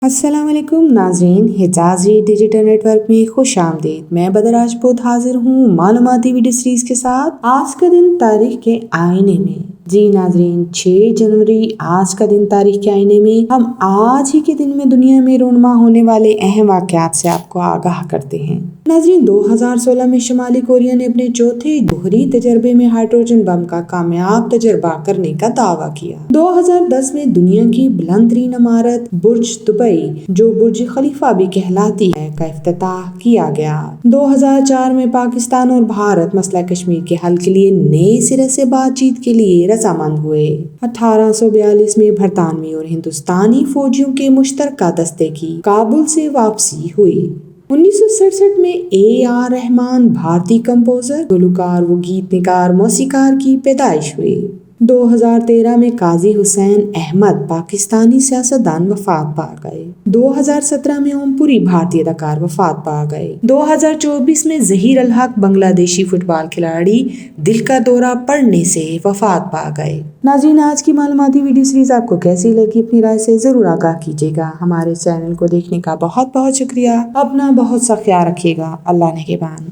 السلام علیکم ناظرین، حجازی ڈیجیٹل نیٹ ورک میں خوش آمدید۔ میں بدر راجپوت حاضر ہوں معلوماتی ویڈیو سیریز کے ساتھ۔ آج کا دن تاریخ کے آئینے میں۔ جی ناظرین، 6 جنوری آج کا دن تاریخ کے آئینے میں ہم آج ہی کے دن میں دنیا میں رونما ہونے والے اہم واقعات سے آپ کو آگاہ کرتے ہیں۔ ناظرین، 2016 میں شمالی کوریا نے اپنے چوتھے جوہری تجربے میں ہائیڈروجن بم کا کامیاب تجربہ کرنے کا دعویٰ کیا۔ 2010 میں دنیا کی بلند ترین عمارت برج دبئی، جو برج خلیفہ بھی کہلاتی ہے، کا افتتاح کیا گیا۔ 2004 میں پاکستان اور بھارت مسئلہ کشمیر کے حل کے لیے نئے سرے سے بات چیت کے لیے رضامند ہوئے۔ 1842 میں برطانوی اور ہندوستانی فوجیوں کے مشترکہ دستے کی کابل سے واپسی ہوئی۔ 1967 میں AR رحمان، بھارتی کمپوزر، گلوکار و گیت نگار موسیقار کی پیدائش ہوئی۔ 2013 میں قاضی حسین احمد، پاکستانی سیاستدان وفات پا گئے۔ 2017 میں اوم پوری، بھارتی اداکار وفات پا گئے۔ 2024 میں ظہیر الحق، بنگلہ دیشی فٹ بال کھلاڑی، دل کا دورہ پڑنے سے وفات پا گئے۔ ناظرین، آج کی معلوماتی ویڈیو سیریز آپ کو کیسی لگی؟ اپنی رائے سے ضرور آگاہ کیجیے گا۔ ہمارے چینل کو دیکھنے کا بہت بہت شکریہ۔ اپنا بہت سا خیال رکھیے گا۔ اللہ نگہبان۔